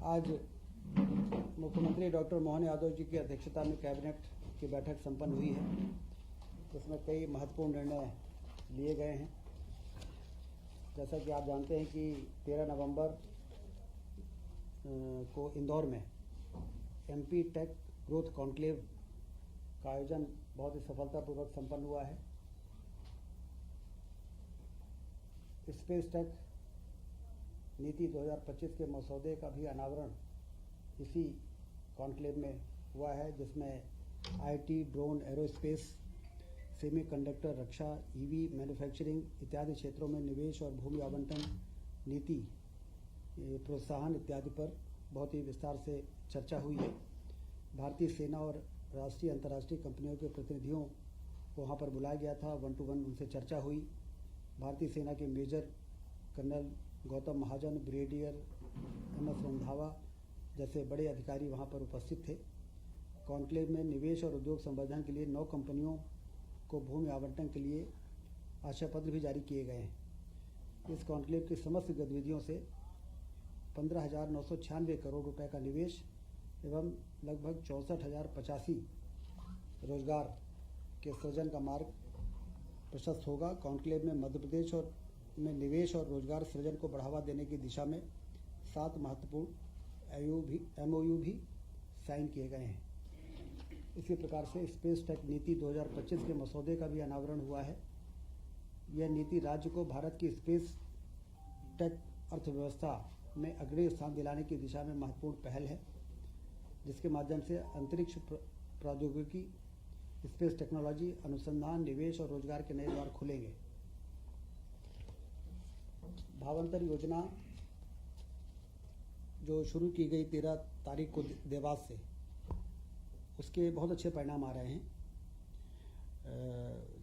आज मुख्यमंत्री डॉक्टर मोहन यादव जी की अध्यक्षता में कैबिनेट की बैठक संपन्न हुई है। इसमें कई महत्वपूर्ण निर्णय लिए गए हैं। जैसा कि आप जानते हैं कि 13 नवंबर को इंदौर में एमपी टेक ग्रोथ कॉन्क्लेव का आयोजन बहुत ही सफलतापूर्वक संपन्न हुआ है। स्पेस टेक नीति 2025 के मसौदे का भी अनावरण इसी कॉन्क्लेव में हुआ है, जिसमें IT, drone, aerospace, semiconductor, Raksha, EV, manufacturing इत्यादि क्षेत्रों में निवेश और भूमि आवंटन नीति प्रोत्साहन इत्यादि पर बहुत ही विस्तार से चर्चा हुई है। भारतीय सेना और राष्ट्रीय अंतर्राष्ट्रीय कंपनियों के प्रतिनिधियों को वहाँ पर बुलाया गया था। 1-to-1 उनसे चर्चा हुई। भारतीय सेना के मेजर कर्नल गौतम महाजन, ब्रिगेडियर MS रंधावा जैसे बड़े अधिकारी वहाँ पर उपस्थित थे। कॉन्क्लेव में निवेश और उद्योग संवर्धन के लिए 9 कंपनियों को भूमि आवंटन के लिए आशय पत्र भी जारी किए गए हैं। इस कॉन्क्लेव की समस्त गतिविधियों से 15,996 करोड़ रुपए का निवेश एवं लगभग 64,085 रोजगार के सृजन का मार्ग प्रशस्त होगा। कॉन्क्लेव में मध्य प्रदेश और में निवेश और रोजगार सृजन को बढ़ावा देने की दिशा में 7 महत्वपूर्ण MOU भी साइन किए गए हैं। इसी प्रकार से स्पेस टेक नीति 2025 के मसौदे का भी अनावरण हुआ है। यह नीति राज्य को भारत की स्पेस टेक अर्थव्यवस्था में अग्रणी स्थान दिलाने की दिशा में महत्वपूर्ण पहल है, जिसके माध्यम से अंतरिक्ष प्रौद्योगिकी, स्पेस टेक्नोलॉजी, अनुसंधान, निवेश और रोजगार के नए द्वार खुलेंगे। भावांतर योजना जो शुरू की गई 13 तारीख को देवास से, उसके बहुत अच्छे परिणाम आ रहे हैं।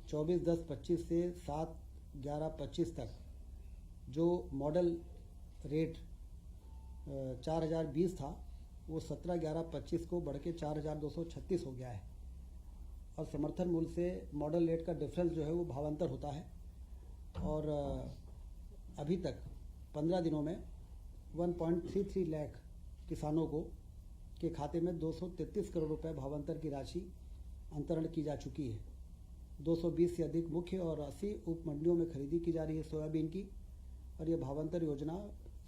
24/10/25 से 7/11/25 तक जो मॉडल रेट 4,020 था, वो 17/11/25 को बढ़ के 4,236 हो गया है। और समर्थन मूल्य से मॉडल रेट का डिफरेंस जो है वो भावांतर होता है। और अभी तक 15 दिनों में 1.33 लाख किसानों को के खाते में 233 करोड़ रुपए भावांतर की राशि अंतरण की जा चुकी है। 220 से अधिक मुख्य और 80 उप मंडियों में खरीदी की जा रही है सोयाबीन की। और ये भावांतर योजना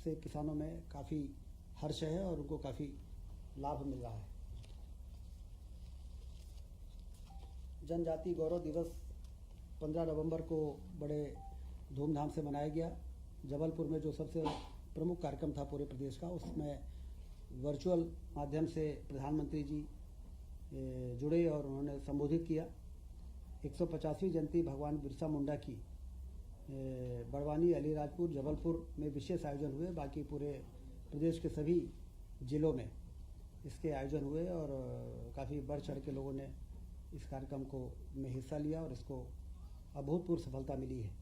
से किसानों में काफ़ी हर्ष है और उनको काफ़ी लाभ मिल रहा है। जनजाति गौरव दिवस 15 नवंबर को बड़े धूमधाम से मनाया गया। जबलपुर में जो सबसे प्रमुख कार्यक्रम था पूरे प्रदेश का, उसमें वर्चुअल माध्यम से प्रधानमंत्री जी जुड़े और उन्होंने संबोधित किया। 150वीं जयंती भगवान बिरसा मुंडा की बड़वानी, अलीराजपुर, जबलपुर में विशेष आयोजन हुए। बाकी पूरे प्रदेश के सभी जिलों में इसके आयोजन हुए और काफ़ी बढ़ चढ़ के लोगों ने इस कार्यक्रम को में हिस्सा लिया और इसको अभूतपूर्व सफलता मिली है।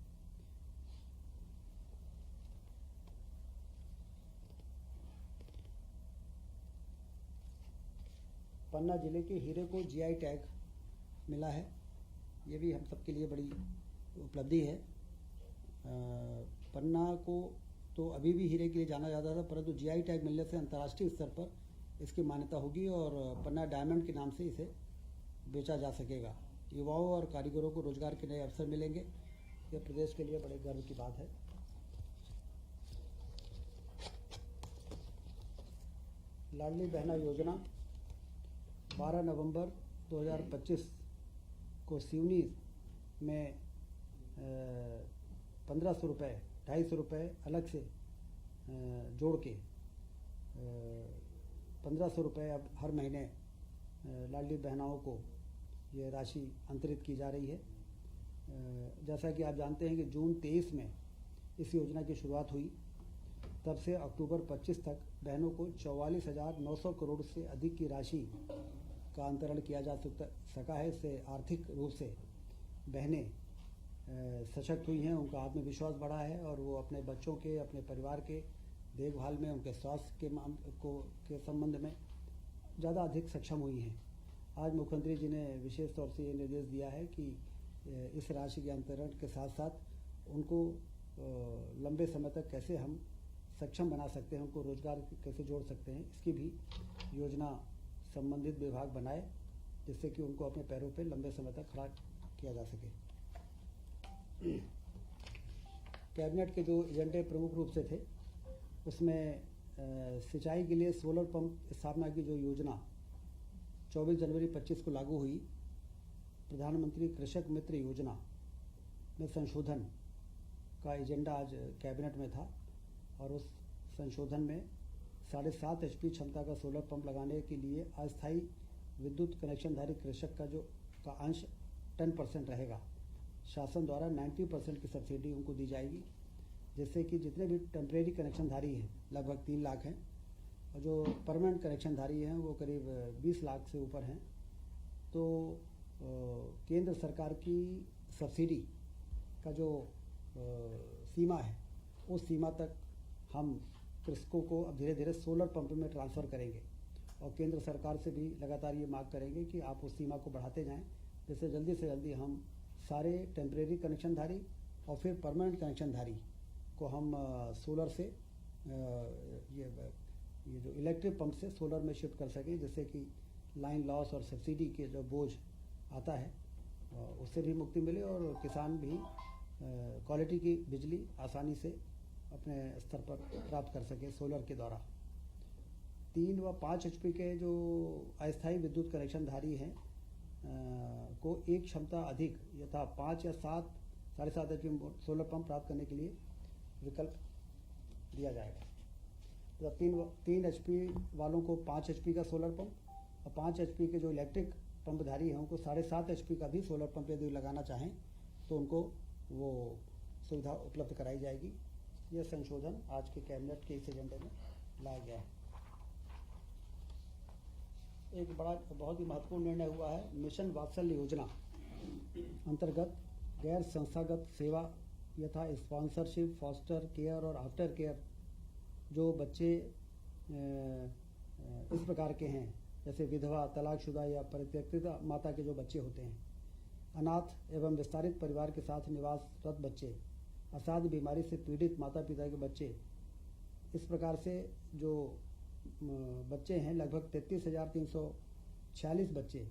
पन्ना जिले के हीरे को GI टैग मिला है। ये भी हम सबके लिए बड़ी उपलब्धि है। पन्ना को तो अभी भी हीरे के लिए जाना जाता था, परंतु GI टैग मिलने से अंतर्राष्ट्रीय स्तर पर इसकी मान्यता होगी और पन्ना डायमंड के नाम से इसे बेचा जा सकेगा। युवाओं और कारीगरों को रोजगार के नए अवसर मिलेंगे। यह प्रदेश के लिए बड़े गर्व की बात है। लाडली बहना योजना 12 नवंबर 2025 को सिवनी में 1,500 रुपये, 250 रुपये अलग से जोड़ के 1,500 रुपये अब हर महीने लाडली बहनाओं को ये राशि अंतरित की जा रही है। जैसा कि आप जानते हैं कि जून 23 में इस योजना की शुरुआत हुई, तब से अक्टूबर 25 तक बहनों को 44,900 करोड़ से अधिक की राशि का अंतरण किया जा सका है। इससे आर्थिक रूप से बहनें सशक्त हुई हैं, उनका आत्मविश्वास बढ़ा है और वो अपने बच्चों के, अपने परिवार के देखभाल में, उनके स्वास्थ्य के संबंध में ज़्यादा अधिक सक्षम हुई हैं। आज मुख्यमंत्री जी ने विशेष तौर से ये निर्देश दिया है कि इस राशि के अंतरण के साथ साथ उनको लंबे समय तक कैसे हम सक्षम बना सकते हैं, उनको रोजगार कैसे जोड़ सकते हैं, इसकी भी योजना संबंधित विभाग बनाए, जिससे कि उनको अपने पैरों पे लंबे समय तक खड़ा किया जा सके। कैबिनेट के जो एजेंडे प्रमुख रूप से थे, उसमें सिंचाई के लिए सोलर पंप स्थापना की जो योजना 24 जनवरी 25 को लागू हुई, प्रधानमंत्री कृषक मित्र योजना में संशोधन का एजेंडा आज कैबिनेट में था, और उस संशोधन में 7.5 HP क्षमता का सोलर पंप लगाने के लिए अस्थायी विद्युत कनेक्शनधारी कृषक का अंश 10% रहेगा। शासन द्वारा 90% की सब्सिडी उनको दी जाएगी, जिससे कि जितने भी टेम्परेरी कनेक्शनधारी हैं लगभग 3 लाख हैं, और जो परमानेंट कनेक्शनधारी हैं वो करीब 20 लाख से ऊपर हैं। तो केंद्र सरकार की सब्सिडी का जो सीमा है, उस सीमा तक हम कृषकों को अब धीरे धीरे सोलर पंप में ट्रांसफ़र करेंगे, और केंद्र सरकार से भी लगातार ये मांग करेंगे कि आप उस सीमा को बढ़ाते जाएं, जिससे जल्दी से जल्दी हम सारे टेम्परेरी कनेक्शनधारी और फिर परमानेंट कनेक्शनधारी को हम सोलर से ये जो इलेक्ट्रिक पंप से सोलर में शिफ्ट कर सकें, जिससे कि लाइन लॉस और सब्सिडी के जो बोझ आता है उससे भी मुक्ति मिले, और किसान भी क्वालिटी की बिजली आसानी से अपने स्तर पर प्राप्त कर सके सोलर के द्वारा। 3 व 5 HP के जो अस्थायी विद्युत कनेक्शनधारी हैं को एक क्षमता अधिक यथा 5 या 7.5 HP सोलर पंप प्राप्त करने के लिए विकल्प दिया जाएगा। तो 3 HP वालों को 5 HP का सोलर पंप, और 5 HP के जो इलेक्ट्रिक पंपधारी हैं उनको 7.5 HP का भी सोलर पंप यदि लगाना चाहें तो उनको वो सुविधा उपलब्ध कराई जाएगी। यह संशोधन आज के कैबिनेट के इस एजेंडे में लाया गया है। एक बहुत ही महत्वपूर्ण निर्णय हुआ है। मिशन वात्सल्य योजना अंतर्गत गैर संस्थागत सेवा यथा स्पॉन्सरशिप, फॉस्टर केयर और आफ्टर केयर जो बच्चे इस प्रकार के हैं, जैसे विधवा, तलाकशुदा या परित्यक्ता माता के जो बच्चे होते हैं, अनाथ एवं विस्तारित परिवार के साथ निवासरत बच्चे, असाध्य बीमारी से पीड़ित माता पिता के बच्चे, इस प्रकार से जो बच्चे हैं लगभग 33,346 बच्चे,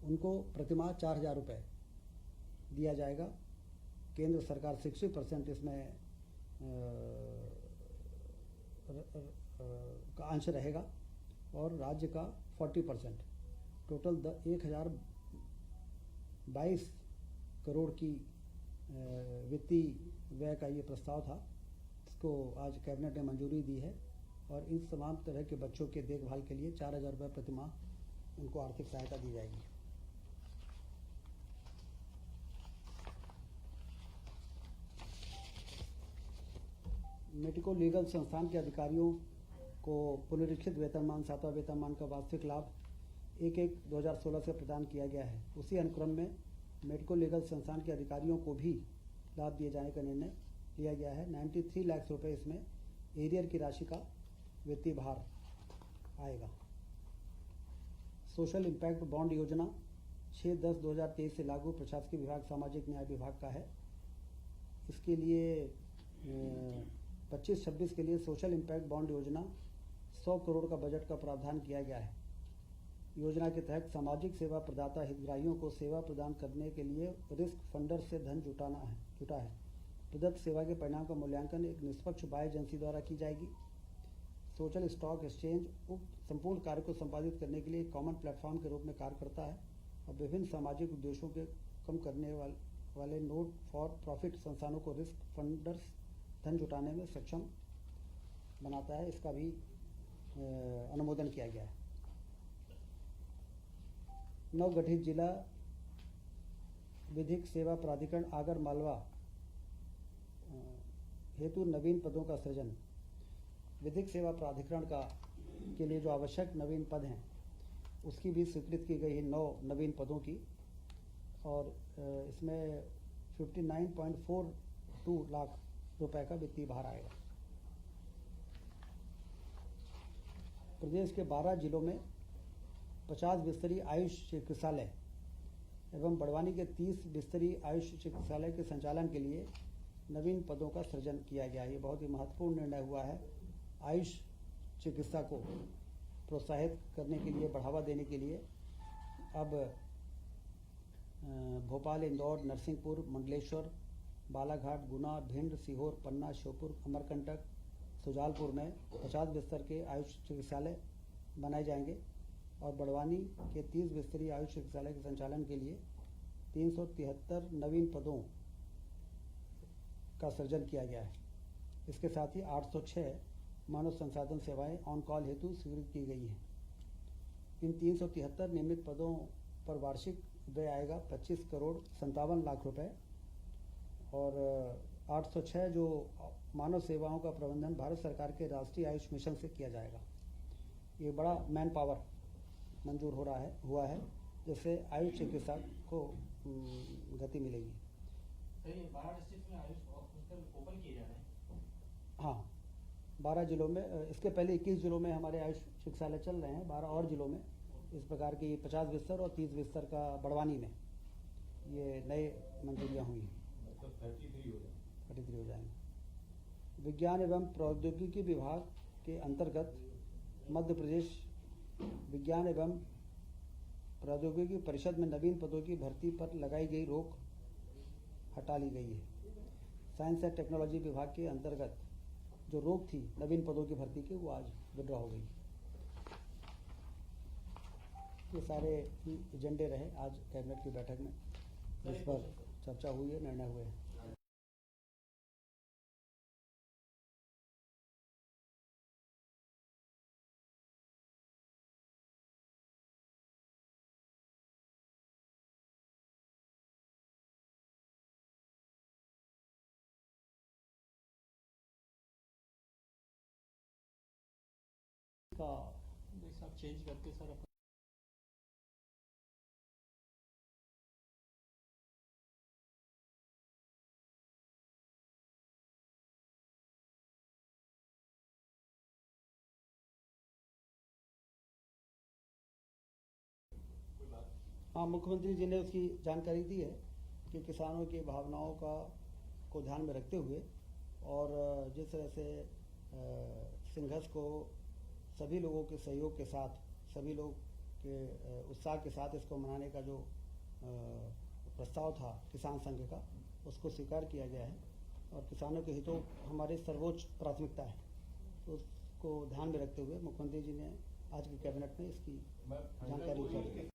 उनको प्रतिमाह 4,000 रुपये दिया जाएगा। केंद्र सरकार 60% इसमें का अंश रहेगा, और राज्य का 40%। टोटल 1,022 करोड़ की वित्तीय व्यय का ये प्रस्ताव था। इसको आज कैबिनेट ने मंजूरी दी है, और इन तमाम तरह के बच्चों के देखभाल के लिए 4,000 रुपये प्रतिमाह उनको आर्थिक सहायता दी जाएगी। मेडिको लीगल संस्थान के अधिकारियों को पुनरीक्षित वेतनमान 7वां वेतनमान का वार्षिक लाभ 1/1/2016 से प्रदान किया गया है। उसी अनुक्रम में मेडिको लीगल संस्थान के अधिकारियों को भी लाभ दिए जाने का निर्णय लिया गया है। 93 लाख रुपये इसमें एरियर की राशि का वित्तीय भार आएगा। सोशल इम्पैक्ट बॉन्ड योजना 6/10/2023 से लागू प्रशासकीय विभाग सामाजिक न्याय विभाग का है। इसके लिए 25-26 के लिए सोशल इम्पैक्ट बॉन्ड योजना 100 करोड़ का बजट का प्रावधान किया गया है। योजना के तहत सामाजिक सेवा प्रदाता हितग्राहियों को सेवा प्रदान करने के लिए रिस्क फंडर से धन जुटा है। प्रदत्त सेवा के परिणाम का मूल्यांकन एक निष्पक्ष बाह्य एजेंसी द्वारा की जाएगी। सोशल स्टॉक एक्सचेंज उक्त संपूर्ण कार्य को संपादित करने के लिए एक कॉमन प्लेटफॉर्म के रूप में कार्य करता है, और विभिन्न सामाजिक उद्देश्यों के कम करने वाले नोट फॉर प्रॉफिट संस्थानों को रिस्क फंडर्स धन जुटाने में सक्षम बनाता है। इसका भी अनुमोदन किया गया है। नवगठित जिला विधिक सेवा प्राधिकरण आगर मालवा हेतु नवीन पदों का सृजन। विधिक सेवा प्राधिकरण के लिए जो आवश्यक नवीन पद हैं उसकी भी स्वीकृति की गई है 9 नवीन पदों की, और इसमें 59.42 लाख रुपए का वित्तीय भार आएगा। प्रदेश के 12 जिलों में 50 बिस्तरीय आयुष चिकित्सालय एवं बड़वानी के 30 बिस्तरीय आयुष चिकित्सालय के संचालन के लिए नवीन पदों का सृजन किया गया। ये बहुत ही महत्वपूर्ण निर्णय हुआ है। आयुष चिकित्सा को प्रोत्साहित करने के लिए, बढ़ावा देने के लिए अब भोपाल, इंदौर, नरसिंहपुर, मंडलेश्वर, बालाघाट, गुना, भिंड, सीहोर, पन्ना, श्योपुर, अमरकंटक, सुजालपुर में 50 बिस्तर के आयुष चिकित्सालय बनाए जाएंगे और बड़वानी के 30 बिस्तरीय आयुष चिकित्सालय के संचालन के लिए 373 नवीन पदों का सृजन किया गया है। इसके साथ ही 806 मानव संसाधन सेवाएं ऑन कॉल हेतु स्वीकृत की गई हैं। इन 373 नियमित पदों पर वार्षिक व्यय आएगा 25 करोड़ 57 लाख रुपए और 806 जो मानव सेवाओं का प्रबंधन भारत सरकार के राष्ट्रीय आयुष मिशन से किया जाएगा। ये बड़ा मैन पावर मंजूर हुआ है जिससे आयुष चिकित्सा को गति मिलेगी। 12 डिस्ट्रिक्ट में आयुष हॉस्पिटल ओपन किए जा रहे हैं। हाँ, 12 जिलों में, इसके पहले 21 जिलों में हमारे आयुष चिकित्सालय चल रहे हैं। 12 और जिलों में इस प्रकार की 50 बिस्तर और 30 बिस्तर का बड़वानी में ये नए मंजूरियाँ हुई हैं। मतलब 33 हो जाएंगे। विज्ञान एवं प्रौद्योगिकी विभाग के अंतर्गत मध्य प्रदेश विज्ञान एवं प्रौद्योगिकी परिषद में नवीन पदों की भर्ती पर लगाई गई रोक हटा ली गई है। साइंस एंड टेक्नोलॉजी विभाग के अंतर्गत जो रोक थी नवीन पदों की भर्ती की, वो आज विड्रॉ हो गई। ये सारे एजेंडे रहे आज कैबिनेट की बैठक में, जिस पर चर्चा हुई है, निर्णय हुए हैं। का चेंज करके सर हाँ, मुख्यमंत्री जी ने उसकी जानकारी दी है कि किसानों की भावनाओं को ध्यान में रखते हुए और जिस तरह से संघर्ष को सभी लोगों के सहयोग के साथ, सभी लोग के उत्साह के साथ इसको मनाने का जो प्रस्ताव था किसान संघ का, उसको स्वीकार किया गया है और किसानों के हितों हमारी सर्वोच्च प्राथमिकता है। तो उसको ध्यान में रखते हुए मुख्यमंत्री जी ने आज की कैबिनेट में इसकी जानकारी दी।